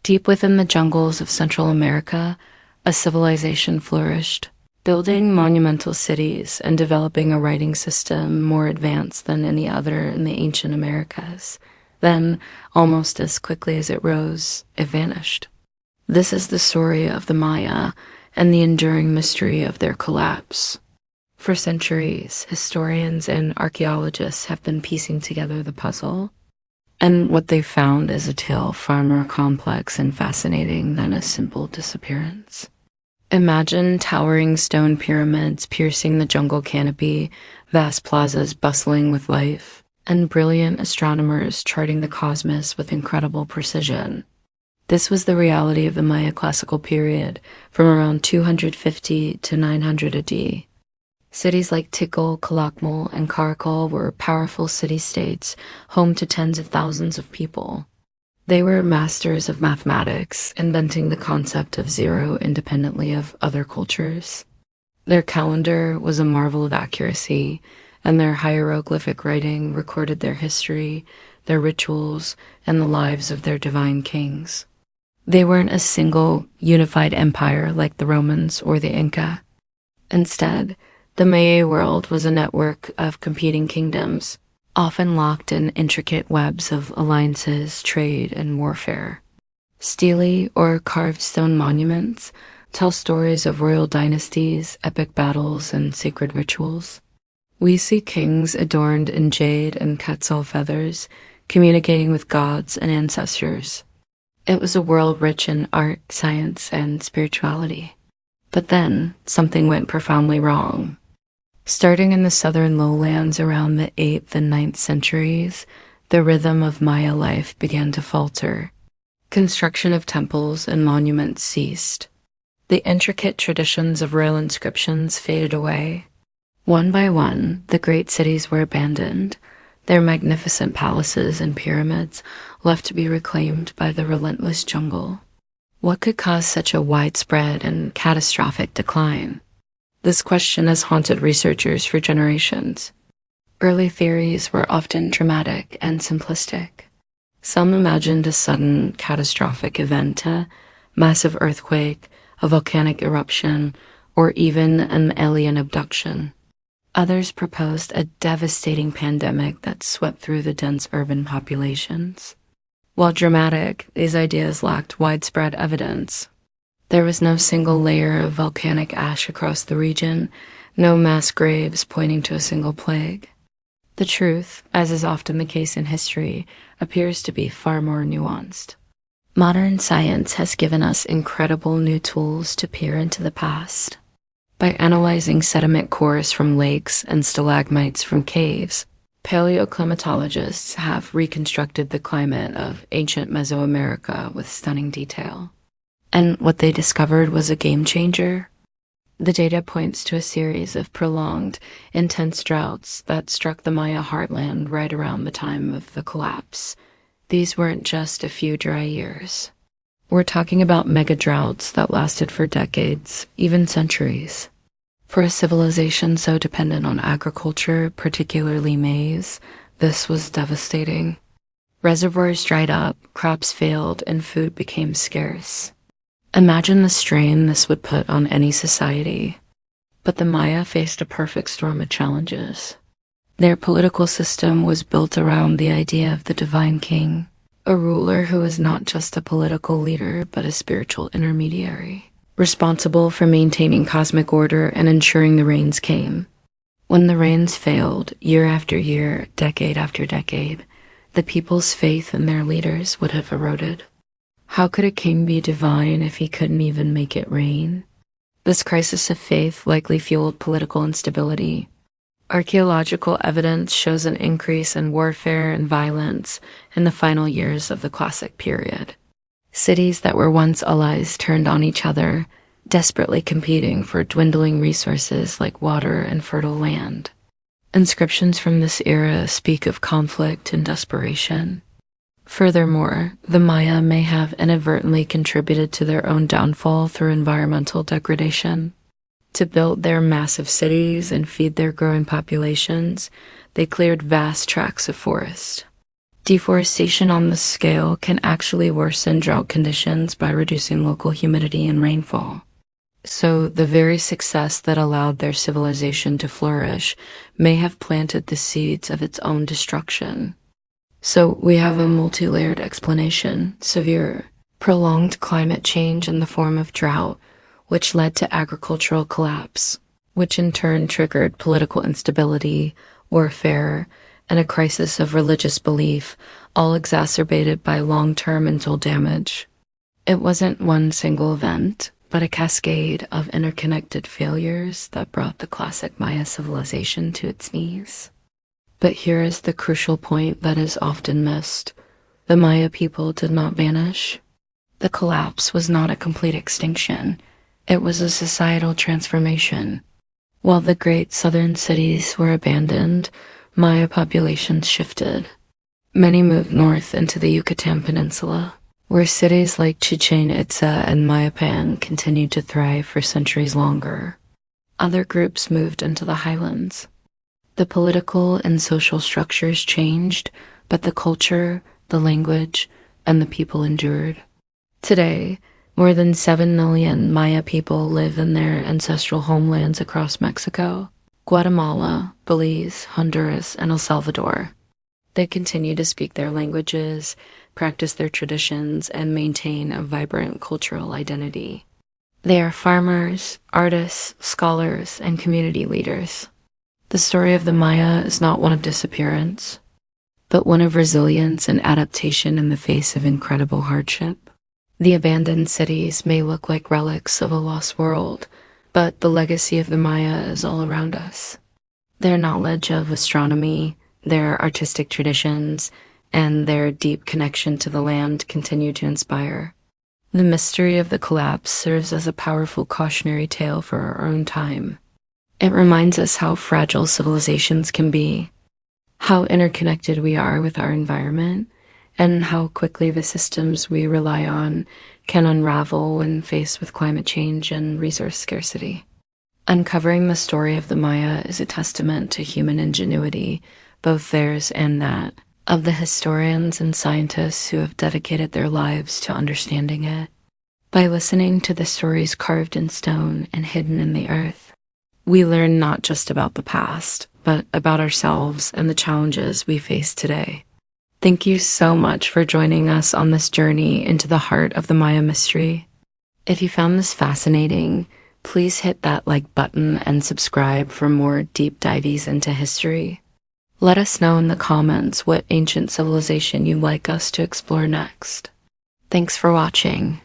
Deep within the jungles of Central America, a civilization flourished, building monumental cities and developing a writing system more advanced than any other in the ancient Americas. Then, almost as quickly as it rose, it vanished. This is the story of the Maya and the enduring mystery of their collapse. For centuries, historians and archaeologists have been piecing together the puzzle, and what they found is a tale far more complex and fascinating than a simple disappearance. Imagine towering stone pyramids piercing the jungle canopy, vast plazas bustling with life, and brilliant astronomers charting the cosmos with incredible precision. This was the reality of the Maya classical period from around 250 to 900 AD. Cities like Tikal, Calakmul, and Karakol were powerful city-states, home to tens of thousands of people. They were masters of mathematics, inventing the concept of zero independently of other cultures. Their calendar was a marvel of accuracy, and their hieroglyphic writing recorded their history, their rituals, and the lives of their divine kings. They weren't a single, unified empire like the Romans or the Inca. Instead, the Maya world was a network of competing kingdoms, often locked in intricate webs of alliances, trade, and warfare. Stele or carved stone monuments tell stories of royal dynasties, epic battles, and sacred rituals. We see kings adorned in jade and quetzal feathers, communicating with gods and ancestors. It was a world rich in art, science, and spirituality. But then, something went profoundly wrong. Starting in the southern lowlands around the 8th and 9th centuries, the rhythm of Maya life began to falter. Construction of temples and monuments ceased. The intricate traditions of royal inscriptions faded away. One by one, the great cities were abandoned, their magnificent palaces and pyramids left to be reclaimed by the relentless jungle. What could cause such a widespread and catastrophic decline? This question has haunted researchers for generations. Early theories were often dramatic and simplistic. Some imagined a sudden catastrophic event, a massive earthquake, a volcanic eruption, or even an alien abduction. Others proposed a devastating pandemic that swept through the dense urban populations. While dramatic, these ideas lacked widespread evidence. There was no single layer of volcanic ash across the region, no mass graves pointing to a single plague. The truth, as is often the case in history, appears to be far more nuanced. Modern science has given us incredible new tools to peer into the past. By analyzing sediment cores from lakes and stalagmites from caves, paleoclimatologists have reconstructed the climate of ancient Mesoamerica with stunning detail. And what they discovered was a game changer. The data points to a series of prolonged, intense droughts that struck the Maya heartland right around the time of the collapse. These weren't just a few dry years. We're talking about mega droughts that lasted for decades, even centuries. For a civilization so dependent on agriculture, particularly maize, this was devastating. Reservoirs dried up, crops failed, and food became scarce. Imagine the strain this would put on any society. But the Maya faced a perfect storm of challenges. Their political system was built around the idea of the divine king, a ruler who was not just a political leader but a spiritual intermediary, responsible for maintaining cosmic order and ensuring the rains came. When the rains failed, year after year, decade after decade, the people's faith in their leaders would have eroded. How could a king be divine if he couldn't even make it rain? This crisis of faith likely fueled political instability. Archaeological evidence shows an increase in warfare and violence in the final years of the Classic period. Cities that were once allies turned on each other, desperately competing for dwindling resources like water and fertile land. Inscriptions from this era speak of conflict and desperation. Furthermore, the Maya may have inadvertently contributed to their own downfall through environmental degradation. To build their massive cities and feed their growing populations, they cleared vast tracts of forest. Deforestation on this scale can actually worsen drought conditions by reducing local humidity and rainfall. So, the very success that allowed their civilization to flourish may have planted the seeds of its own destruction. So, we have a multi-layered explanation: severe, prolonged climate change in the form of drought, which led to agricultural collapse, which in turn triggered political instability, warfare, and a crisis of religious belief, all exacerbated by long-term mental damage. It wasn't one single event, but a cascade of interconnected failures that brought the classic Maya civilization to its knees. But here is the crucial point that is often missed. The Maya people did not vanish. The collapse was not a complete extinction. It was a societal transformation. While the great southern cities were abandoned, Maya populations shifted. Many moved north into the Yucatan Peninsula, where cities like Chichen Itza and Mayapan continued to thrive for centuries longer. Other groups moved into the highlands. The political and social structures changed, but the culture, the language, and the people endured. Today, more than 7 million Maya people live in their ancestral homelands across Mexico, Guatemala, Belize, Honduras, and El Salvador. They continue to speak their languages, practice their traditions, and maintain a vibrant cultural identity. They are farmers, artists, scholars, and community leaders. The story of the Maya is not one of disappearance, but one of resilience and adaptation in the face of incredible hardship. The abandoned cities may look like relics of a lost world, but the legacy of the Maya is all around us. Their knowledge of astronomy, their artistic traditions, and their deep connection to the land continue to inspire. The mystery of the collapse serves as a powerful cautionary tale for our own time. It reminds us how fragile civilizations can be, how interconnected we are with our environment, and how quickly the systems we rely on can unravel when faced with climate change and resource scarcity. Uncovering the story of the Maya is a testament to human ingenuity, both theirs and that of the historians and scientists who have dedicated their lives to understanding it. By listening to the stories carved in stone and hidden in the earth, we learn not just about the past, but about ourselves and the challenges we face today. Thank you so much for joining us on this journey into the heart of the Maya mystery. If you found this fascinating, please hit that like button and subscribe for more deep dives into history. Let us know in the comments what ancient civilization you'd like us to explore next. Thanks for watching.